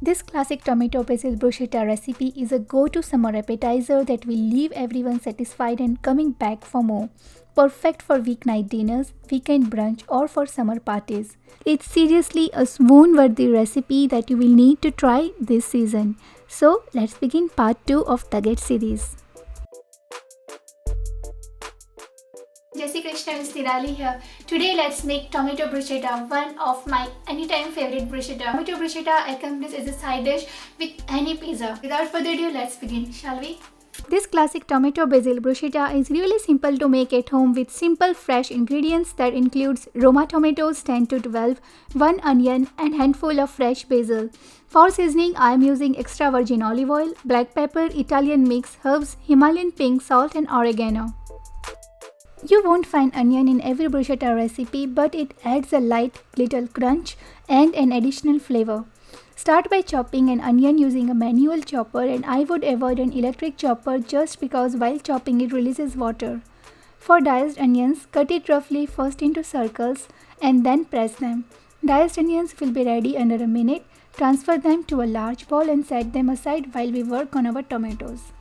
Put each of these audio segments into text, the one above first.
This classic tomato basil bruschetta recipe is a go-to summer appetizer that will leave everyone satisfied and coming back for more. Perfect for weeknight dinners, weekend brunch or for summer parties. It's seriously a swoon-worthy recipe that you will need to try this season. So let's begin part 2 of Taget series. Jai Shri Krishna, it's Nirali here. Today let's make tomato bruschetta, one of my anytime favorite bruschetta. Tomato bruschetta accompanies as a side dish with any pizza. Without further ado, let's begin, shall we? This classic tomato basil bruschetta is really simple to make at home with simple fresh ingredients that includes Roma tomatoes 10 to 12, 1 onion and handful of fresh basil. For seasoning, I am using extra virgin olive oil, black pepper, Italian mix, herbs, Himalayan pink salt and oregano. You won't find onion in every bruschetta recipe, but it adds a light little crunch and an additional flavor. Start by chopping an onion using a manual chopper, and I would avoid an electric chopper just because while chopping it releases water. For diced onions, cut it roughly first into circles and then press them. Diced onions will be ready under a minute. Transfer them to a large bowl and set them aside while we work on our tomatoes.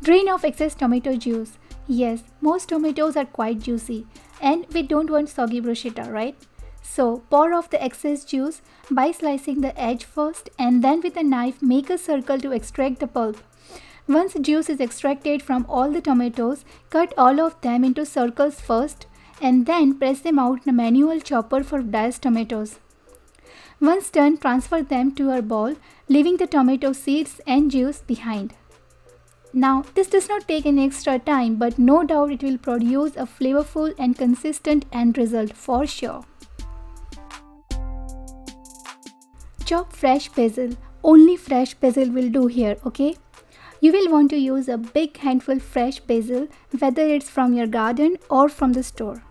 Drain off excess tomato juice. Yes, most tomatoes are quite juicy and we don't want soggy bruschetta, right? So pour off the excess juice by slicing the edge first and then with a knife make a circle to extract the pulp. Once juice is extracted from all the tomatoes, cut all of them into circles first and then press them out in a manual chopper for diced tomatoes. Once done, transfer them to a bowl, leaving the tomato seeds and juice behind. Now, this does not take any extra time, but no doubt it will produce a flavorful and consistent end result for sure. Chop fresh basil. Only fresh basil will do here, okay? You will want to use a big handful fresh basil, whether it's from your garden or from the store.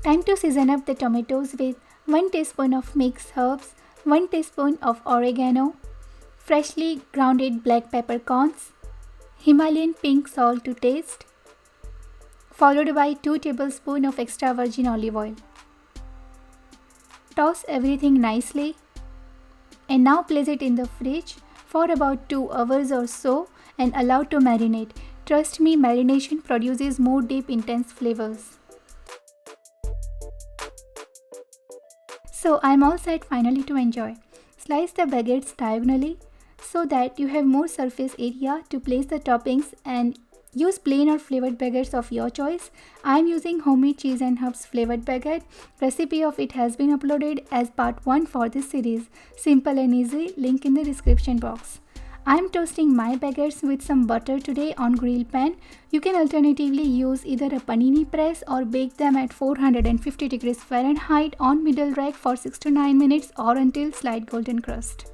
Time to season up the tomatoes with 1 teaspoon of mixed herbs, 1 teaspoon of oregano, freshly grounded black peppercorns, Himalayan pink salt to taste, followed by 2 tablespoons of extra virgin olive oil. Toss everything nicely and now place it in the fridge for about 2 hours or so and allow to marinate. Trust me, marination produces more deep, intense flavors. So I'm all set finally to enjoy. Slice the baguettes diagonally so that you have more surface area to place the toppings, and use plain or flavored baguettes of your choice. I am using homemade cheese and herbs flavored baguette. Recipe of it has been uploaded as part 1 for this series. Simple and easy, link in the description box. I am toasting my baguettes with some butter today on grill pan. You can alternatively use either a panini press or bake them at 450 degrees Fahrenheit on middle rack for 6 to 9 minutes or until slight golden crust.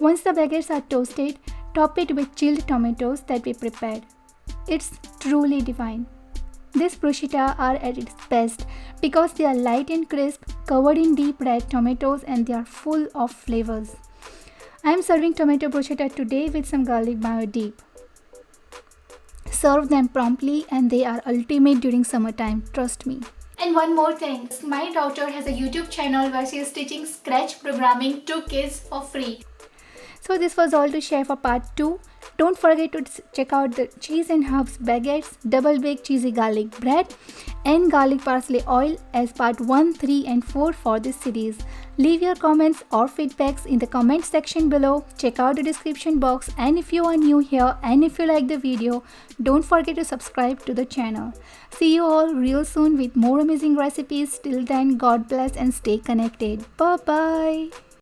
Once the baguettes are toasted, top it with chilled tomatoes that we prepared. It's truly divine. These bruschetta are at its best because they are light and crisp, covered in deep red tomatoes, and they are full of flavors. I am serving tomato bruschetta today with some garlic mayo dip. Serve them promptly and they are ultimate during summertime, trust me. And one more thing, my daughter has a YouTube channel where she is teaching Scratch programming to kids for free. So this was all to share for part 2. Don't forget to check out the cheese and herbs baguettes, double baked cheesy garlic bread and garlic parsley oil as part 1, 3 and 4 for this series. Leave your comments or feedbacks in the comment section below. Check out the description box, and if you are new here and if you like the video, don't forget to subscribe to the channel. See you all real soon with more amazing recipes. Till then, God bless and stay connected. Bye bye.